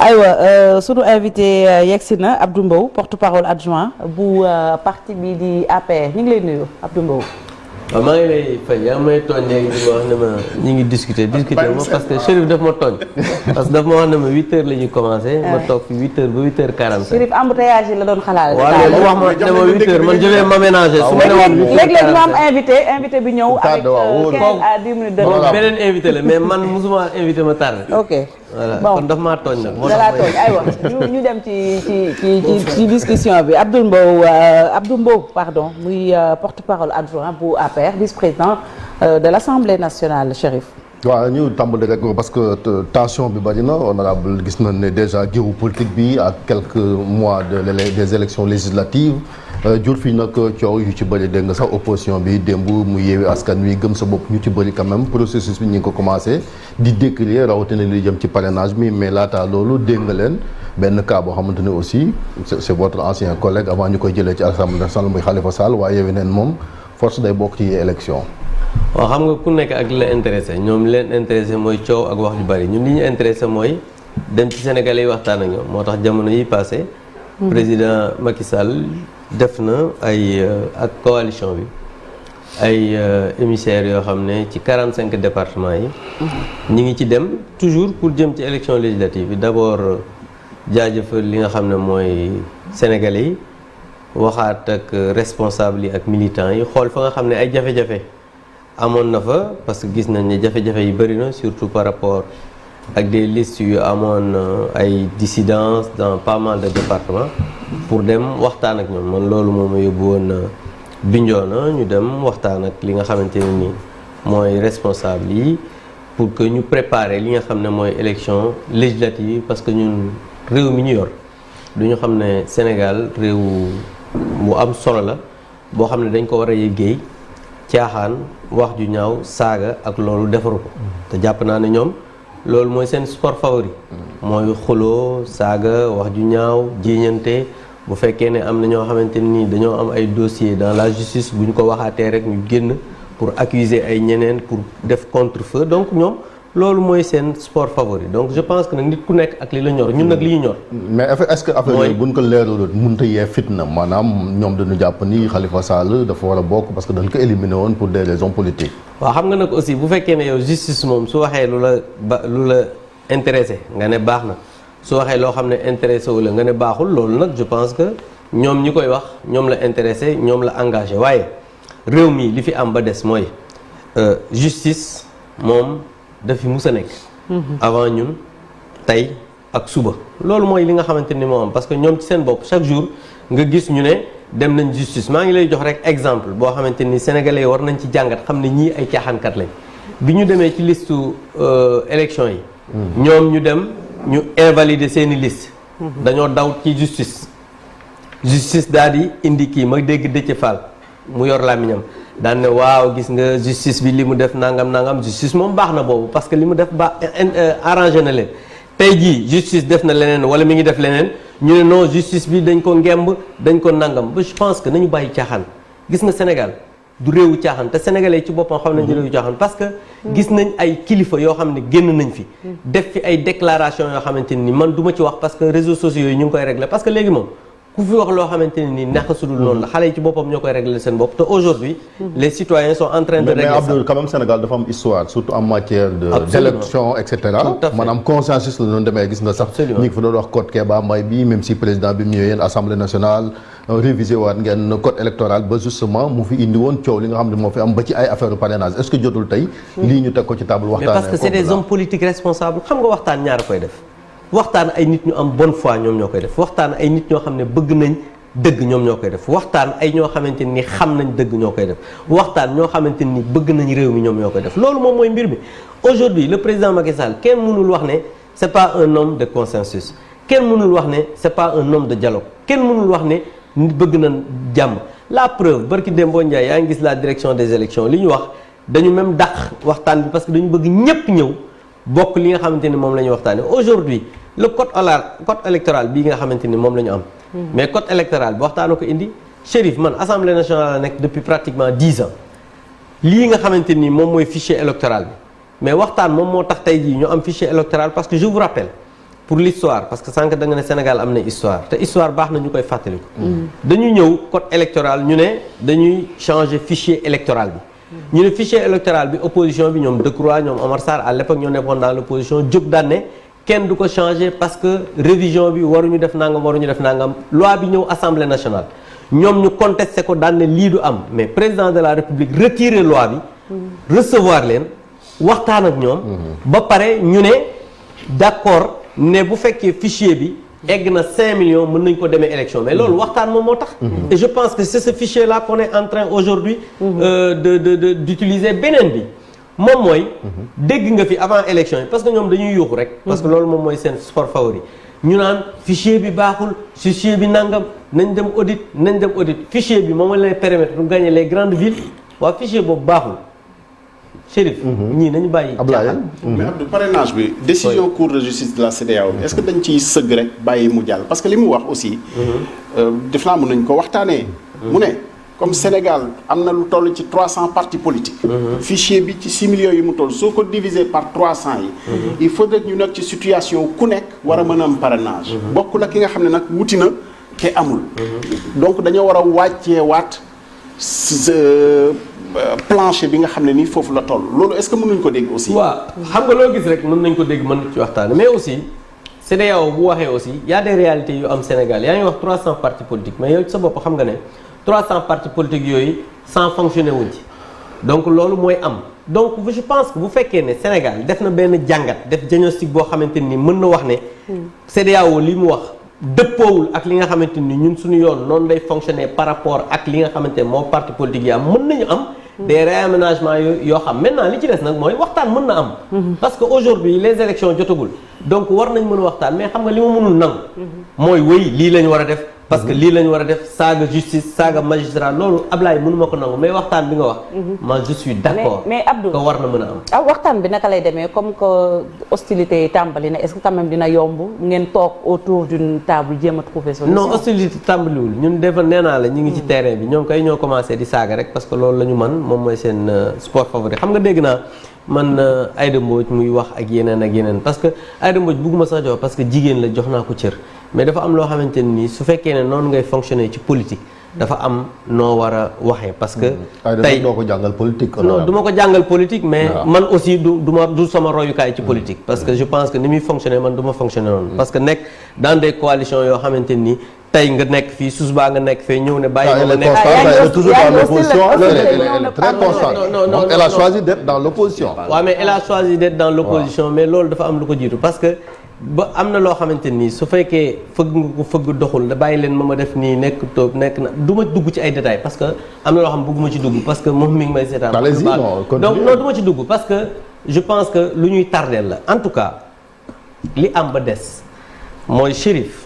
aywa sunu invité yegsi na Abdou Mbow porte-parole adjoint bu parti bi di APR ñu ngi lay nuyu Abdou Mbow. waaw maa ngi lay fay yaa may tooñ léegi di ma wax ne ma ñu ngi discuter ma parce que Chérif daf ma tooñ parce que daf ma wax ne ma 8h la ñuy commencé. ma toog fi 8h ba 8h45. Chérif embouteillage yi la doon xalaat. waaw léegi wax ma ne ma 8h man je vais m'aménager. su ma ne woon 8h45 léeg-léeg ñu am invité bi ñëw. avec 15 à 10 minutes de retard. beneen invité la mais man mosuma invité ma tardé. ok voilà bon kon daf maa tooñ nag. moo tax tooñ aywa ñu dem ci discussion bi Abdou Mbow pardon muy porte-parole adjoint bu APR vice-président de l'Assemblée nationale Chérif. waaw ñu tàmbali rek parce que tension bi bari na honorable gis nañ ne déjà géopolitique bi ak quelques mois des élections législatives jur fii nag coow yu ci bëri dégg nga sax opposition bi démb mu yeewi askan wi gëm sa bopp ñu ci bëri quand même processus bi ñu ngi ko commencé di décrier rawatina li jëm ci parrainage bi mais laata loolu dégg nga leen benn cas boo xamante ne aussi c'est votre ancien collègue avant ñu koy jëlee ci Assemblée nationale muy Khalifa Sall waaye yeewi neen moom force day bokk ci élection. waaw xam nga ku nekk ak li la intéressé ñoom leen intéressé mooy coow ak wax ju bari ñun li ñu intéressé mooy dem ci Sénégalais yi waxtaan ak ñoom moo tax jamono yi passé président Macky Sall def na ay ak coalition bi ay émissaires yoo xam ne ci 45 départements yi ñi ngi ci dem toujours pour jëm ci élection législative yi d'abord jaajëfal li nga xam ne mooy Sénégalais yi waxaat ak responsables yi ak militants yi xool fa nga xam ne ay jafe-jafe amoon na fa parce que gis nañ ne jafe-jafe yi bëri na surtout par rapport ak des listes yu amoon ay dissidence dans pas mal de départements pour dem waxtaan ak ñoom man loolu moom ma yóbbu woon Bignona ñu dem waxtaan ak li nga xamante ne ni mooy responsable yi pour que ñu préparer li nga xam ne mooy élection législative parce que ñun réew mi ñu yor du ñu xam ne Sénégal réew bu am solo la boo xam ne dañ ko war a yëggee caaxaan wax ju ñaaw saaga ak loolu defaru ko te jàpp naa ne ñoom loolu mooy seen sport favori mooy xuloo saaga wax ju ñaaw jiiñante bu fekkee ne am na ñoo xamante ni dañoo am ay dossiers dans la justice bu ñu ko waxaatee rek ñu génn pour accuser ay ñeneen pour def contre-feu donc ñoom loolu mooy seen sport favori donc je pense que nag nit ku nekk ak li la ñor ñun nag li ñu ñor. mais est-ce que affaire yooyu bu ñu ko leeralul mënut a yee fitna maanaam ñoom dañu jàpp ni Khalifa Sall dafa war a bokk parce que dañ ko éliminé woon pour des raisons politiques. waaw xam nga nag aussi bu fekkee ne yow justice moom su waxee lu la intéressé nga ne baax na su waxee loo xam ne intéressé wu la nga ne baaxul loolu nag je pense que ñoom ñi koy wax ñoom la intéressé ñoom la engagé waaye réew mi li fi am ba des mooy justice moom. dafi mus a nekk avant ñun tey ak suba loolu mooy li nga xamante ni moo am parce que ñoom ci seen bopp chaque jour nga gis ñu ne dem nañ justice maa ngi lay jox rek exemple boo xamante ni sénégalais war nañ ci jàngat xam ne ñii ay caaxaankat lañ bi ñu demee ci listu élection yi ñoom ñu dem ñu invalider seeni liste dañoo daw ci justice daal di indi kii ma dégg Déthié Fall mu yor làmmiñam daan ne waaw gis nga justice bi li mu def nangam justice moom baax na boobu parce que li mu def arrangé na leen tey jii justice def na leneen wala mi ngi def leneen ñu ne non justice bi dañ ko ngemb dañ ko nangam ba je pense que nañu bàyyi caaxaan gis nga Sénégal du réewu caaxaan te sénégalais ci boppam xam nañ ci réewu caaxaan parce que gis nañ ay kilifa yoo xam ne génn nañ fi def fi ay déclaration yoo xamante ni man du ma ci wax parce que réseaux sociaux yi ñu ngi koy régler parce que léegi moom ku fi wax loo xamante ne nii neex sudul noonu la xale yi ci boppam ñoo koy régler seen bopp te aujourd'hui les citoyens sont en train de régler ça. mais Abdou quand même Sénégal dafa am histoire surtout en matière d'élection et cetera maanaam consensus la doon demee gis nga sax ñi ngi fa doon wax code Kéba Mbaye bi même si président bi mu ñëwee yéen assemblée nationale révisé waat ngeen code électoral ba justement mu fi indi woon coow li nga xam ne moo fi am ba ci ay affaire parrainage est-ce que jotul tey lii ñu teg ko ci table waxtaan mais parce que c'est des hommes politiques responsables xam nga waxtaan ñaar koy def waxtaan ay nit ñu am bonne foi ñoom ñoo koy def waxtaan ay nit ñoo xam ne bëgg nañ dëgg ñoom ñoo koy def waxtaan ay ñoo xamante ni xam nañ dëgg ñoo koy def waxtaan ñoo xamante ni bëgg nañ réew mi ñoom ñoo koy def loolu moom mooy mbir mi aujourd'hui le président Macky Sall kenn mënul wax ne c'est pas un homme de consensus kenn mënul wax ne c'est pas un homme de dialogue kenn mënul wax ne nit bëgg na jàmm la preuve barki Dembo Ndiaye yaa ngi gis la direction des élections li ñu wax dañu même dàq waxtaan bi parce que dañu bëgg ñépp ñëw bokk li nga xamante ni moom la ñuy waxtaane aujourd'hui le code électoral bii nga xamante ni moom la ñu am mais code électoral bi waxtaana ko indi Chérif man assemblée nationale la nekk depuis pratiquement 10 ans lii nga xamante ni moom mooy fichier électoral bi mais waxtaan moom moo tax tey jii ñu am fichier électoral parce que je vous rappelle pour l'histoire parce que sànq da nga ne Sénégal am na histoire te histoire baax na ñu koy fàttaliku. dañu ñëw code électoral ñu ne dañuy changer fichier électoral bi. ñu ne fichier électoral bi opposition bi ñoom Decroix ñoom Omar Sarr à l'époque ñoo nekkoon dans l'opposition jóg daan ne kenn du ko changer parce que révision bi waruñu def nangam loi bi ñëw assemblée nationale. ñoom ñu contesté ko daan ne lii du am mais président de la république retiré loi bi. recevoir leen waxtaan ak ñoom. ba pare ñu ne d'accord ne bu fekkee fichier bi. egg na 5 millions mën nañ ko demee élection mais loolu waxtaan moom moo tax. et je pense que c'est ce fichier là qu'on est en train aujourd'hui d'utiliser beneen bi moom mooy. dégg nga fi avant élection yi parce que ñoom dañuy yuuxu rek. parce que loolu moom mooy seen sport favori. ñu naan fichier bi baaxul fichier bi nangam nañ dem audit fichier bi moom lay permettre de gagner les grandes villes waa fichier boobu baaxul. Chérif. ñii nañu bàyyi. Ablaye mais Abdou parrainage bi. décision cour de justice de la CEDEAO est-ce que dañ ciy sëgg rek bàyyi mu jàll parce que li mu wax aussi. def naa mën nañ ko waxtaanee. mu ne comme Sénégal am na lu toll ci 300 partis politiques. fichier bi ci 6 millions yi mu toll soo ko diviser par 300 yi. il faudrait ñu nekk ci situation ku nekk war a mën a am parrainage. bokk la ki nga xam ne nag wuti na ke amul. donc dañoo war a wàccee waat plancher bi nga xam ne nii foofu la toll loolu est-ce que mën nañu ko dégg aussi. waaw xam nga loo gis rek mën nañ ko dégg mën ci waxtaan mais aussi CEDEAO bu waxee aussi y a des réalités yu am Sénégal yaa ngi wax 300 partis politiques mais yow ci sa bopp xam nga ne 300 partis politiques yooyu sans fonctionner wuñ ci donc loolu mooy am donc je pense que bu fekkee ne Sénégal def na benn jàngat def diagnostic boo xamante ni mën na wax ne CEDEAO li mu wax dëppoowul ak li nga xamante ni ñun suñu yoon noonu lay fonctionner par rapport ak li nga xamante ne moo parti politique yi am mën nañu am des réaménagements yoo xam maintenant li ci des nag mooy waxtaan mën na am parce que aujourd'hui les élections jotagul donc war nañ mën a waxtaan mais xam nga li ma mënul nangu mooy wëy lii lañ war a def parce que lii lañ war a def saaga justice saaga magistrat loolu Ablaye mënu ma ko nangu mais waxtaan bi nga wax moi je suis d'accord mais Abdou que war na mën a am waxtaan bi naka lay demee comme que hostilité yi tàmbali na est-ce que quand même dina yomb ngeen toog autour d'une table jéem a trouver solution non hostilité tàmbaliwul ñun defa nee naa la ñu ngi ci terrain bi ñoom kay ñoo commencé di saaga rek parce que loolu la ñu mën moom mooy seen sport favori xam nga dégg naa man Aïda Mbodj muy wax ak yeneen parce que Aïda Mbodj bugguma sax jox parce que jigéen la jox naa ko cër mais dafa am loo xamante ni su fekkee ne noonu ngay fonctionner ci politique dafa am noo war a waxee parce que tey doo ko jàngal politique non du ma ko jàngal politique mais man aussi du sama royukaay ci politique parce que je pense que ni muy fonctionner man du ma fonctionner noonu parce que nekk dans des coalitions yoo xamante ni tey nga nekk fii suus baa nga nekk fee ñëw ne bàyyi ma nekk elle est toujours dans l'opposition elle est très constante elle a choisi d'être dans l'opposition waaw mais elle a choisi d'être dans l'opposition mais loolu dafa am lu ko jiitu parce que ba am na loo xamante nii su fekkee fëgg nga ko fëgg doxul da bàyyi leen ma def nii nekk toog nekk na du ma dugg ci ay détails parce que am na loo xam bëgguma ci dugg parce que moom mi ngi may seetaan donc non du ma ci dugg parce que je pense que lu ñuy tardeel la en tout cas li am ba des mooy Chérif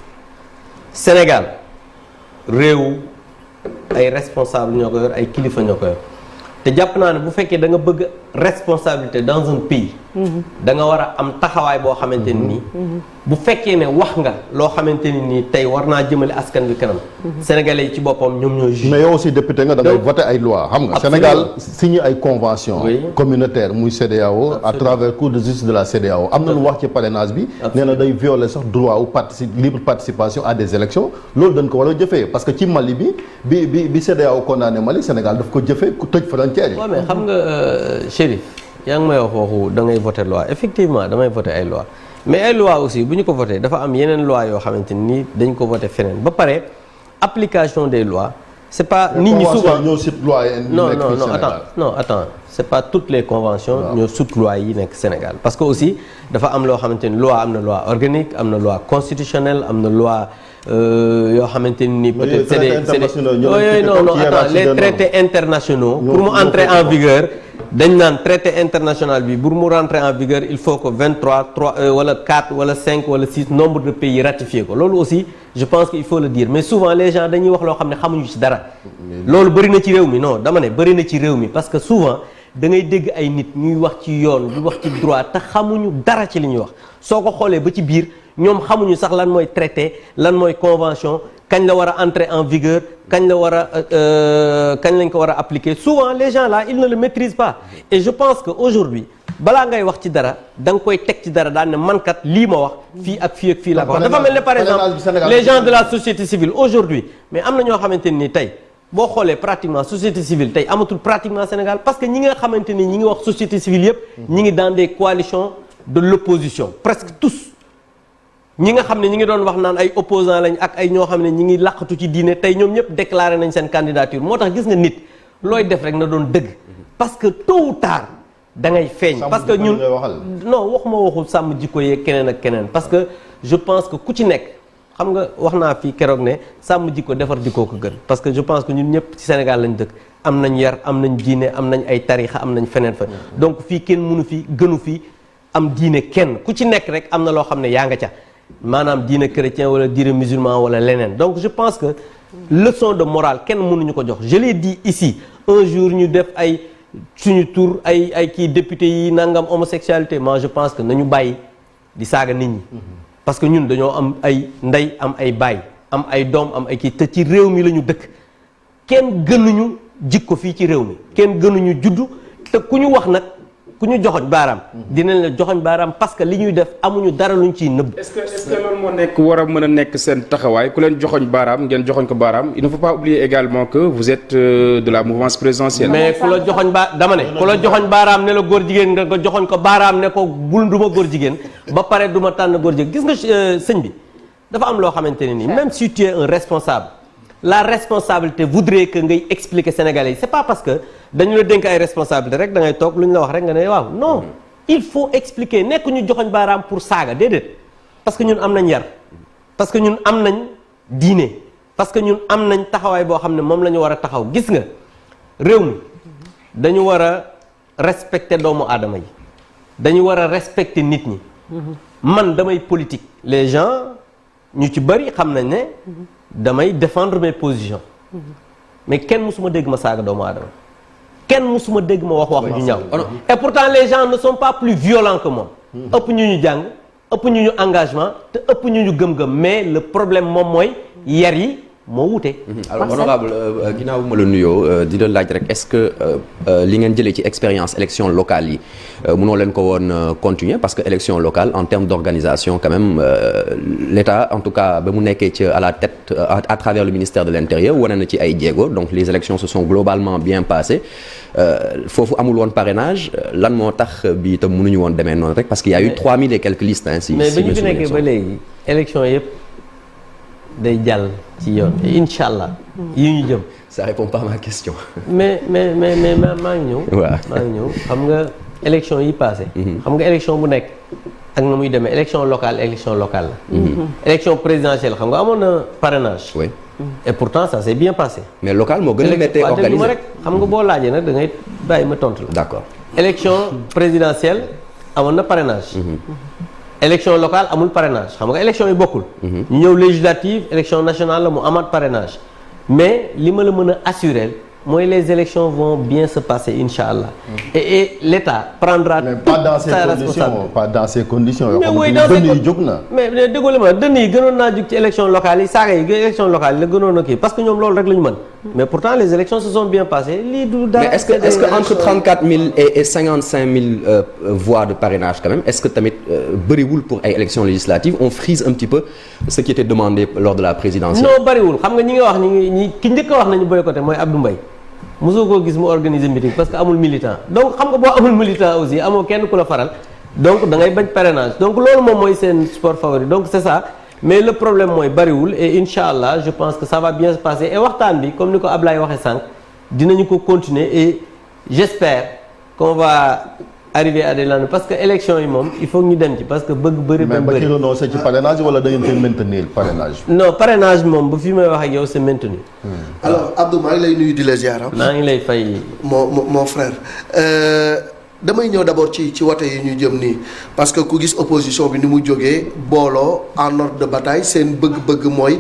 Sénégal réew ay responsable ñoo ko yor ay kilifa ñoo ko yor te jàpp naa ne bu fekkee da nga bëgg responsabilité dans un pays da nga war a am taxawaay boo xamante ni nii bu fekkee ne wax nga loo xamante ni nii tey war naa jëmale askan bi kanam sénégalais yi ci boppam ñoom ñoo juge mais yow aussi député nga da ngay voté ay loi xam nga Sénégal signé ay convention communautaire muy CEDEAO à travers cour de justice de la CEDEAO am na lu wax ci parrainage bi nee na day violer sax droit ou libre participation à des élections loolu dañ ko war a jëfee parce que ci Mali bi CEDEAO condamné Mali Sénégal daf ko jëfee ku tëj frontière yi waaw mais xam nga Chérif yaa ngi may wax waxu da ngay voté loi effectivement damay voté ay loi mais ay loi aussi bu ñu ko voté dafa am yeneen loi yoo xamante ni dañ ko voté feneen ba pare application des lois c'est pas nit ñi souvent non attends c'est pas toutes les conventions ñoo sut loi yi nekk Sénégal parce que aussi dafa am loo xamante ni loi am na loi organique am na loi constitutionnelle am na loi yoo xamante ni peut-être c'est des non attends les traités internationaux pour mu entrer en vigueur dañ naan traité international bi pour mu rentrer en vigueur il faut que 23 3 wala 4 wala 5 wala 6 nombre de pays ratifié ko loolu aussi je pense que il faut le dire mais souvent les gens dañuy wax loo xam ne xamuñu ci dara loolu bëri na ci réew mi non dama ne bëri na ci réew mi parce que souvent da ngay dégg ay nit ñuy wax ci yoon di wax ci droit te xamuñu dara ci li ñuy wax soo ko xoolee ba ci biir ñoom xamuñu sax lan mooy traité lan mooy convention kañ la war a entrer en vigueur kañ la war a kañ lañ ko war a appliquer souvent les gens là ils ne le maîtrisent pas et je pense que aujourd'hui balaa ngay wax ci dara da nga koy teg ci dara daan ne man kat lii ma wax fii ak fii ak fii laa ko wax dafa mel ne par exemple les gens de la société civile aujourd'hui mais am na ñoo xamante ni tey boo xoolee pratiquement société civile tey amatul pratiquement Sénégal parce que ñi nga xamante ni ñi ngi wax société civile yëpp ñi ngi dans des coalitions de l'opposition presque tous ñi nga xam ne ñi ngi doon wax naan ay opposants lañ ak ay ñoo xam ne ñi ngi làqatu ci diine tey ñoom ñëpp déclaré nañ seen candidature moo tax gis nga nit looy def rek na doon dëgg parce que tôt ou tard da ngay feeñ parce que ñun non waxuma waxul sàmm jikko yeeg keneen ak keneen parce que je pense que ku ci nekk xam nga wax naa fii keroog ne sàmm jikko defar jikko ko gën parce que je pense que ñun ñëpp ci Sénégal lañ dëkk am nañ yar am nañ diine am nañ ay tarixa am nañ feneen fa donc fii kenn mënu fi gënu fi am diine kenn ku ci nekk rek am na loo xam ne yaa nga ca maanaam diine chrétien wala diine musulman wala leneen donc je pense que leçon de morale kenn mënuñu ko jox je l'ai dit ici un jour ñu def ay suñu tour ay kii député yi nangam homosexualité moi je pense que nañu bàyyi di saaga nit ñi parce que ñun dañoo am ay ndey am ay baay am ay doom am ay kii te ci réew mi la ñu dëkk kenn gënuñu jikko fii ci réew mi kenn gënuñu juddu te ku ñu wax nag ku ñu joxoñ baaraam dinañ la joxoñ baaraam parce que li ñuy def amuñu dara luñ ciy nëbb. est-ce que loolu moo nekk war a mën a nekk seen taxawaay ku leen joxoñ baaraam ngeen joxoñ ko baaraam il ne faut pas oublier également que vous êtes de la mouvance présidentielle. mais ku la joxoñ dama ne ku la joxoñ baaraam ne la góor jigéen nga joxoñ ko baaraam ne ko bul du ma góor jigéen ba pare du ma tànn góor jigéen gis nga sëñ bi dafa am loo xamante ne nii même si tu es un responsable la responsabilité voudrait que ngay expliquer Sénégalais yi c'est pas parce que dañu la dénk ay responsabilité rek da ngay toog lu ñu la wax rek nga ne waaw non il faut expliquer nekk ñu joxoñ baaraam pour saaga déedéet parce que ñun am nañ yar parce que ñun am nañ diine parce que ñun am nañ taxawaay boo xam ne moom la ñu war a taxaw gis nga réew mi dañu war a respecter doomu aadama yi dañu war a respecter nit ñi man damay politique les gens ñu ci bëri xam nañ ne damay défendre mes positions mais kenn mësuma dégg ma saaga doomu aadama kenn mësuma dégg ma wax ñu ñaaw et pourtant les gens ne sont pas plus violents que moi ëpp ñu jàng ëpp ñu engagement te ëpp ñu gëm-gëm mais le problème moom mooy yar yi moo wute. alors honorable ginnaaw ma la nuyoo di la laaj rek est-ce que li ngeen jëlee ci expérience élection locale yi mënoo leen ko woon continuer parce que élection locale en termes d'organisation quand même l'État en tout cas ba mu nekkee ci à la tête à travers le ministère de l'Intérieur wane na ci ay jéego donc les élections se sont globalement bien passées foofu amul woon parrainage lan moo tax bi itam mënuñu woon demee noonu rek parce qu'il y a eu 3000 et quelques listes hein, mais ba ñu fi nekkee ba léegi élection yëpp day jàll ci yoon incha allah yi ñu jëm. ça répond pas à ma question. mais maa ngi ñëw. waaw maa ngi ñëw xam nga élection yi passé xam nga élection bu nekk ak na muy demee élection locale la. élection présidentielle xam nga amoon na parrainage. oui. et pourtant ça s'est bien passé. mais local moo gën a méttee organisé rek xam nga boo laajee nag da ngay bàyyi ma tontu la. d'accord. élection présidentielle amoon na parrainage. élection locale amul parrainage xam nga élection yi bokkul. ñu ñëw législative élection nationale la mu amaat parrainage mais li ma la mën a assurer mooy les élections vont bien se passer incha allah. et l'État prendra toute sa responsabilité. pas dans ces conditions. mais oui mais déggoo la ma dënn yi gënoon naa jug ci élection locale yi saaga yi élection locale yi la gënoon a kii parce que ñoom loolu rek la ñu mën. mais pourtant les élections se sont bien passées lii du dara. mais est-ce que entre 34 000 et 55 000 voix de parrainage quand même est-ce que tamit bëriwul pour ay élections législatives on frise un petit peu ce qui était demandé lors de la présidentielle. non bëriwul xam nga ñi nga wax ñi ki njëkk a wax nañu boycotté mooy Abdou Mbaye mosoo koo gis mu organiser meeting parce que amul militant donc xam nga boo amul militant aussi amoo kenn ku la faral donc da ngay bañ parrainage donc loolu moom mooy seen sport favori donc c'est ça mais le problème mooy bariwul et incha allah je pense que ça va bien se passer et waxtaan bi comme ni ko Ablaye waxee sànq dinañu ko continuer et j'espère qu'on va arriver à des lendemains parce que élection yi moom il faut ñu dem ci parce que bëgg bëri ba bëri. mais ba ci renoncé ci parrainage wala da ngeen koy maintenir parrainage. non parrainage moom bu fi may wax ak yow c'est maintenu. alors Abdou maa ngi lay nuyu di la ziar. maa ngi lay fay. mon frère. damay ñëw d'abord ci wote yi ñu jëm nii parce que ku gis opposition bi ni mu jógee booloo en ordre de bataille seen bëgg-bëgg mooy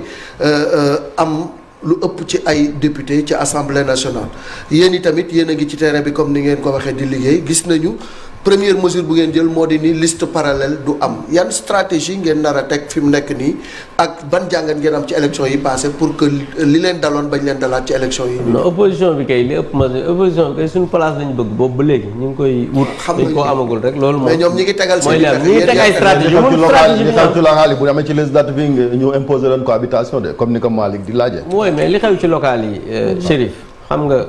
am lu ëpp ci ay député ci assemblée nationale yéen i tamit yéen a ngi ci terrain bi comme ni ngeen ko waxee di liggéey gis nañu première mesure bu ngeen jël moo di ni liste parallèle du am yan stratégie ngeen nar a teg fi mu nekk nii ak ban jàngat ngeen am ci élection yi passé pour que li leen daloon bañ leen dalaat ci élection yi. non opposition bi kay li ëpp ma opposition bi kay suñu place lañu bëgg boobu ba léegi ñu ngi koy wut. dañ koo amagul rek loolu moom. mais ñoom ñi ngi tegal seen mooy ñi ngi teg ay stratégie mun ci local yi bu amee ci législative yi ñu imposer leen cohabitation de comme ni ko Malick di laajee. mooy mais li xew ci local yi. Chérif xam nga.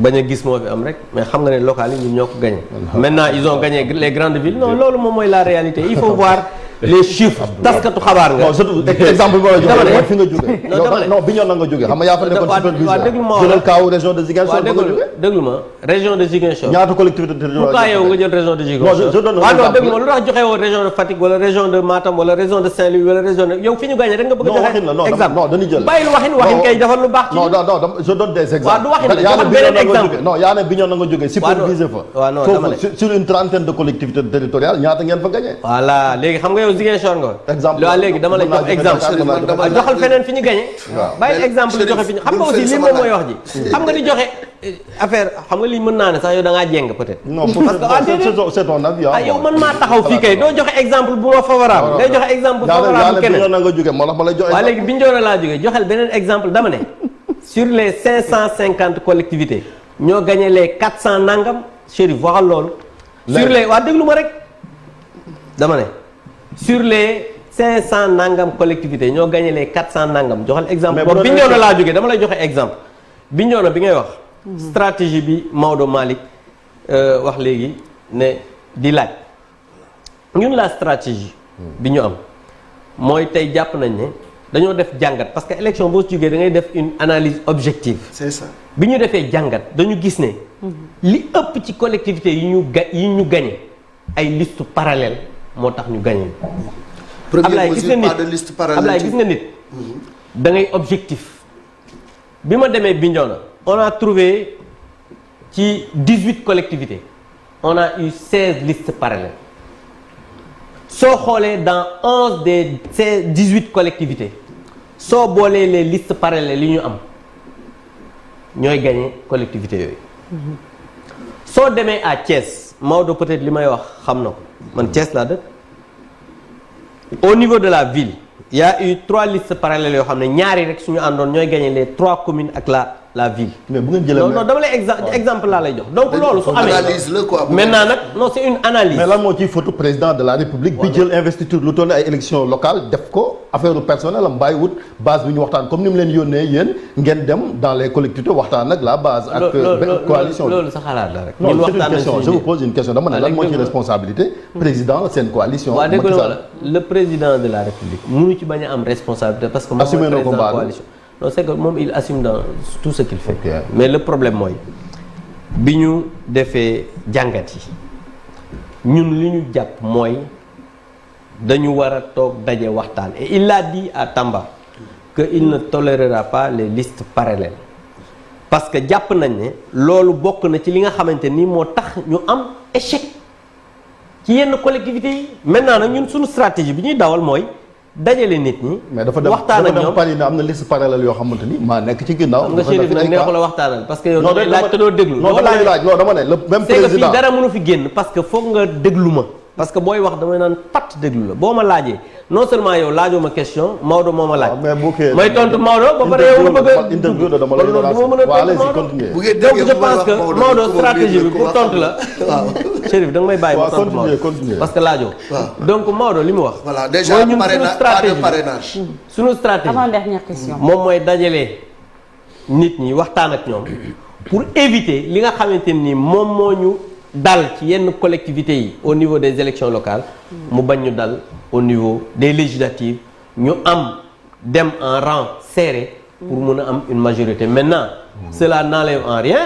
bañ a gis moo fi am rek mais xam nga ne local yi ñun ñoo ko gagné. maintenant ils ont gagné les grandes villes non loolu moom mooy la réalité il faut voir les chiffres. taskatu xabaar nga. non surtout exemple bi ma la jox mooy fi nga jógee. non Bignona nga jógee xam nga yaa fa nekkoon superviseur. waaw déglu ma jëlal kaaw région de Ziguinchor. waaw déglu ma région de Ziguinchor. ñaata collectivité territoriale. pourquoi yow nga jël région de Ziguinchor. non je donne waaw non déglu ma lu tax joxe woo région de Fatick wala région de Matam wala région de Saint-Louis wala région de yow fi ñu gagné rek nga bëgg a joxe exemple. non dañuy jël bàyyil waxin kay defal lu baax ci non je donne des exemples. waaw du waxin la joxal beneen exemple. non yaa ne Bignona nga jógee supervisé fa. waaw non dama ne sur une trentaine de collectivités territoriales ñaata ngeen fa gagné. voilà léegi xam nga yow Ziguinchor nga. exemple waaw léegi dama lay jox exemple. joxal feneen fi ñu gagné. bàyyi exemple lu joxe fi ñu xam nga aussi lii moom mooy wax ji. xam nga di joxe affaire xam nga lii mën naa ne sax yow da ngaa jéng peut-être. non c'est ton avis. yow man maa taxaw fii kay doo joxe exemple bu ma favorable. day joxe exemple favorable keneen Bignona nga jógee moo tax ma lay jox. waaw léegi Bignona laa jógee joxel beneen exemple dama ne sur les 550 collectivités ñoo gagné les 400 nangam Chérif waxal loolu. sur les waa déglu ma rek dama ne sur les 500 nangam collectivités ñoo gagné les 400 nangam joxal exemple. boobu Bignona laa jógee dama lay joxe exemple. Bignona bi ngay wax. stratégie bi Maodo Malick wax léegi ne di laaj ñun la stratégie. bi ñu am mooy tey jàpp nañ ne dañoo def jàngat parce que élection boo ci jógee da ngay def une analyse objective. c'est ça bi ñu defee jàngat dañu gis ne. li ëpp ci collectivité yi ñu gagné ay liste parallèle moo tax ñu gagné. première mesure pas de liste parallèle Ablaye gis nga nit. da ngay objectif. bi ma demee Bignona on a trouvé ci 18 collectivités on a eu 16 listes parallèles soo xoolee dans 11 des 18 collectivités soo boolee les listes parallèles yi ñu am ñooy gagné collectivités yooyu. soo demee à Thiès Maodo peut-être li may wax xam na ko man Thiès laa dëkk au niveau de la ville il y a eu 3 listes parallèles yoo xam ne ñaari rek suñu àndoon ñooy gagné les 3 communes ak la ville. mais bu ngeen jëlee non dama lay exemple laa lay jox. donc loolu su amee analyse la quoi. maintenant nag non c'est une analyse. mais lan moo ciy photo président de la république. bi jël investiture lu toll ay élections locales def ko affaire personnelle am bàyyi wut base bi ñu waxtaan comme ni mu leen yónnee yéen ngeen dem dans les collectivités waxtaan ak la base. ak coalition loolu sa xalaat la rek. non c'est une question je vous pose une question dama ne lan moo ci responsabilité. président seen coalition. waaw dégg nga le président de la république mënu ci bañ a am responsabilité parce que moom mooy président coalition. non c'est que moom il assume dans tout ce qu'il fait. Okay. mais le problème mooy bi ñu defee jàngat yi ñun li ñu jàpp mooy dañu war a toog daje waxtaan et il a dit à Tamba que il ne tolérera pas les listes parallèles parce que jàpp nañ ne loolu bokk na ci li nga xamante ni moo tax ñu am échec ci yenn collectivités yi maintenant nag ñun suñu stratégie bi ñuy dawal mooy dajale nit ñi. mais dafa dem waxtaan ak ñoom Paris ne am na liste parallèle yoo xamante ni maa nekk ci ginnaaw. nga Chérif nag neexu la waxtaanal parce que yow da ngay laaj te doo déglu. non dama lay laaj non dama ne le même président c'est que fii dara mënu fi génn parce que foog nga déglu ma. parce que booy wax damay naan pat déglu la boo ma laajee non seulement yow laajoo ma question Maodo moo ma laaj. mais bu kee may tontu Maodo ba pare yow nga bëgg a. interview de dama lay donc je pense que Maodo stratégie bi pour tontu la. waaw Chérif da nga may bàyyi ma tontu Maodo parce que laajoo. donc Maodo li mu wax. voilà déjà parrainage. suñu stratégie avant dernière question. moom mooy dajale nit ñi waxtaan ak ñoom pour éviter li nga xamante ni moom moo ñu. dal ci yenn collectivités yi au niveau des élections locales mu bañ ñu dal au niveau des législatives ñu am dem en rang serré pour mun a am une majorité maintenant cela n'enlève en rien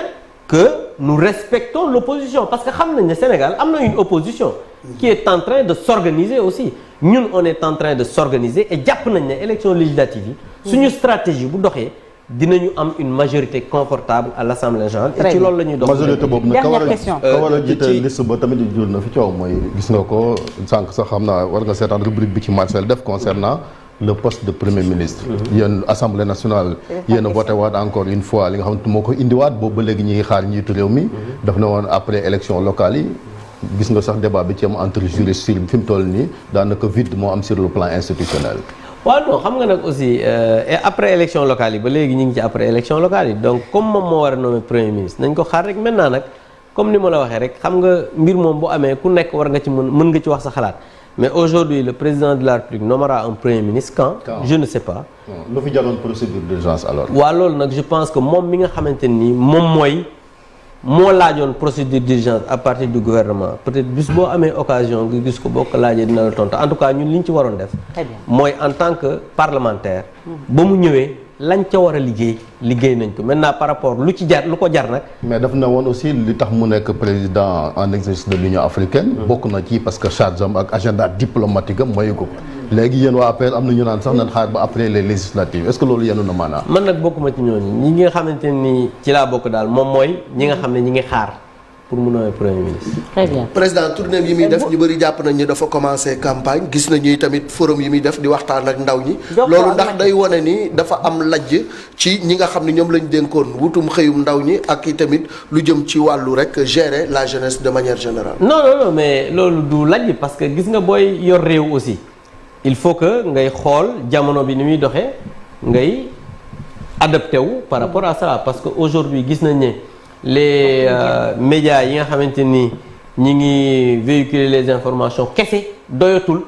que nous respectons l'opposition parce que xam nañ ne Sénégal am na une opposition qui est en train de s'organiser aussi ñun on est en train de s'organiser et jàpp nañ ne élection législative yi suñu stratégie bu doxee dinañu am une majorité confortable à l'Assemblée nationale. et ci loolu la ñuy dox. majorité boobu nag dernière question ka war a jiite liste ba tamit jur na fi coow mooy gis nga ko sànq sax xam naa war nga seetaan rubrique bi ci Marcel def concernant le poste de premier ministre. yéen Assemblée nationale. yéen a voté waat encore une fois li nga xamante moo ko indiwaat boobu ba léegi ñi ngi xaar njiitu réew mi. daf na woon après élection locale yi gis nga sax débat bi ci am entre juristes fi mu toll nii daanaka vide moo am sur le plan institutionnel. waaw non xam nga nag aussi et après élection locale yi ba léegi ñu ngi ci après élection locale yi donc comme moom moo war a nommer premier ministre nañ ko xaar rek maintenant nag comme ni ma la waxee rek xam nga mbir moom bu amee ku nekk war nga ci mën nga ci wax sa xalaat mais aujourd'hui le président de la République nommera un premier ministre quand je ne sais pas. lu fi jaroon procédure d'urgence alors. waaw loolu nag je pense que moom mi nga xamante ni moom moo laajoon procédure d'urgence à partir du gouvernement peut-être bis boo amee occasion nga gis ko boo ko laajee dina la tontu en tout cas ñun li ñu ci waroon def. mooy en tant que parlementaire. ba mu ñëwee lañ ca war a liggéey nañ ko maintenant par rapport lu ko jar nag. mais daf na woon aussi li tax mu nekk président en exercice de l'Union africaine. bokk na ci parce que charge am ak agenda diplomatique am mooy ko. léegi yéen waa APR am na ñu naan sax nañ xaar ba après les législatives est-ce que loolu yenu na maanaam. man nag bokkuma ci ñooñu ñi nga xamante ni ci laa bokk daal moom mooy ñi nga xam ne ñi ngi xaar pour mu nommer premier ministre. très bien président tournée yi muy def ñu bëri jàpp nañ ni dafa commencé campagne gis nañu tamit forum yi muy def di waxtaan ak ndaw ñi. loolu ndax day wane ni dafa am lajj ci ñi nga xam ne ñoom lañ dénkoon wutum xëyum ndaw ñi ak i tamit lu jëm ci wàllu rek gérer la jeunesse de manière générale. non mais loolu du lajj parce que gis nga booy yor réew aussi. il faut que ngay xool jamono bi ni muy doxee ngay adapté wu par rapport à ça parce que aujourd'hui gis nañ ne les médias yi nga xamante ni ñi ngi véhiculer les informations kese doyatul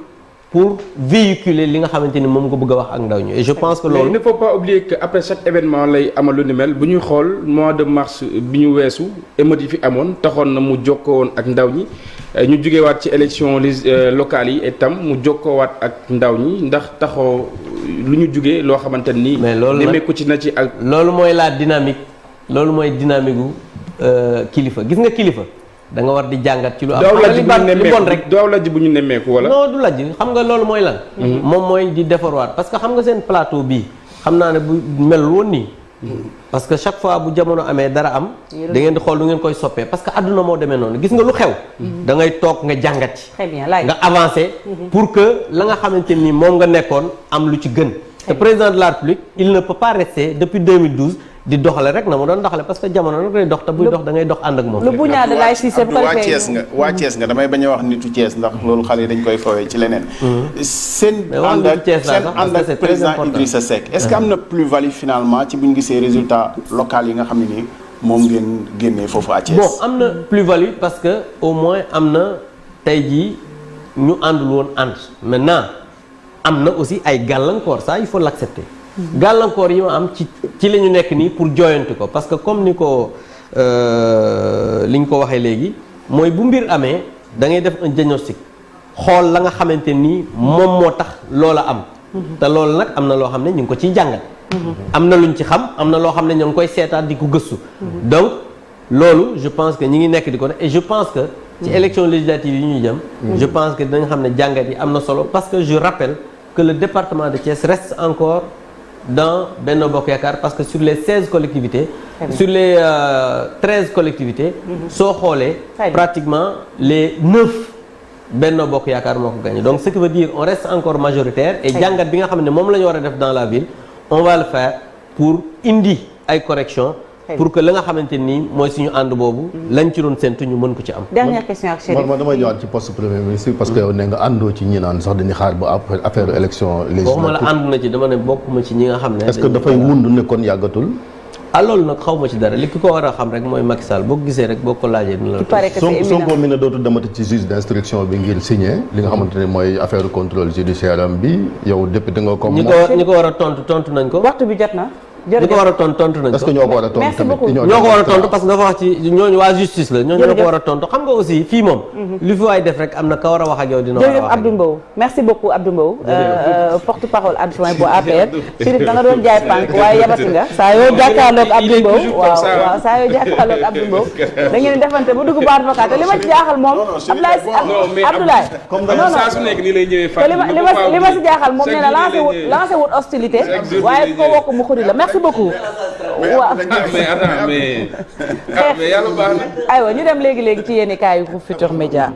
pour véhiculer li nga xamante ni moom nga bëgg a wax ak ndaw ñi et je pense que loolu. il ne faut pas oublier que après chaque événement lay amal lu ni mel bu ñuy xool mois de mars bi ñu weesu émeutes yi fi amoon taxoon na mu jokkoo woon ak ndaw ñi. ñu jugewaat ci élection locales yi itam mu jokkoowaat ak ndaw ñi ndax taxoo lu ñu jugee loo xamante ni. mais loolu nemmeeku ci na ci ak. loolu mooy la dynamique loolu mooy dynamique gu kilifa gis nga kilifa da nga war di jàngat ci lu am. li bon rek daaw lajj bu ñu nemmeeku wala. non du lajj xam nga loolu mooy lan. moom mooy di defarwaat parce que xam nga seen plateau bii xam naa ne bu mel woon nii. parce que chaque fois bu jamono amee dara am da ngeen di xool lu ngeen koy soppee parce que àdduna moo demee noonu gis nga lu xew da ngay toog nga jàngat ci nga avancé pour que la nga xamante ni moom nga nekkoon am lu ci gën te président de la République il ne peut pas rester depuis 2012 di doxale rek na mu doon doxale parce que jamono nag day dox te buy dox da ngay dox ànd ak moom. lu bu ñaar de laay si waa Thiès nga damay bañ a wax nitu Thiès ndax loolu xale yi dañ koy fowee ci leneen. seen ànd ak président Idrissa Seck est-ce que am na plus-value finalement ci bu ñu gisee résultat local yi nga xam ne nii moom ngeen génnee foofu à Thiès. bon am na plus-value parce que au moins am na tey jii ñu àndul woon ànd maintenant am na aussi ay gàllankoor ça il faut l'accepter. gàllankoor yi ma am ci la ñu nekk nii pour jooyanti ko parce que comme ni ko li ñu ko waxee léegi mooy bu mbir amee da ngay def un diagnostic xool la nga xamante ni moom moo tax loola am. te loolu nag am na loo xam ne ñu ngi ko ciy jàngat. am na luñ ci xam am na loo xam ne ñu ngi koy seetaat di ko gëstu. donc loolu je pense que ñi ngi nekk di ko def et je pense que. ci élection législative yi ñuy jëm. je pense que dinañ xam ne jàngat yi am na solo parce que je rappelle que le département de Thiès reste encore. dans Benno Bokk Yaakaar parce que sur les 16 collectivités sur les 13 collectivités soo xoolee pratiquement les 9 Benno Bokk Yaakaar moo ko gagné donc ce qui veut dire on reste encore majoritaire et jàngat bi nga xam ne moom la ñu war a def dans la ville on va le faire pour indi ay corrections pour que la nga xamante nii mooy suñu ànd boobu lañ ci doon séntu ñu mën ko ci am. dernière question ak Chérif. man damay ñëwaat ci poste premier ministre parce que yow ne nga àndoo ci ñi naan sax dañuy xaar ba affaire élection législative. waxuma la ànd na ci dama ne bokkuma ci ñi nga xam ne. est-ce que dafay wund ne kon yàggatul. ah loolu nag xaw ma ci dara li ki ko war a xam rek mooy Macky Sall boo ko gisee rek boo ko laajee dina la. Sonko mi ne dootul demati ci juge d'instruction bi ngir signer li nga xamante ne mooy affaire contrôle judiciaire am bi yow député nga comme. ñi ko war a tontu nañ ko. waxtu bi jot na. ñi ko war a tontu nañ ko. est-ce que ñoo ko war a tontu tamit ñoo ko war a tontu parce que dafa wax ci ñooñu waa justice la ñooñu ñoo ko war a tontu xam nga aussi fii moom. li fi waay def rek am na ka war a wax ak yow dina war a wax jërëjëf Abdou Mbow merci beaucoup Abdou Mbow porte-parole adjoint bu APR Chérif da nga doon jaay pànk waaye yabati nga saa yoo jàkkaarloog Abdou Mbow waaw saa yoo jàkkaarloog Abdou Mbow da ngeen di defante ba dugg ba avocat te li ma ci jaaxal moom Abdoulaye non saa su nekk nii lay ñëwee te li ma si jaaxal moom nee na lancé wut hostilité waaye ko wokk mu xuri la merci beaucoup waaw mais yàlla baax na. aywa ñu dem léegi ci yéen i kaay yu Groupe Futurs Médias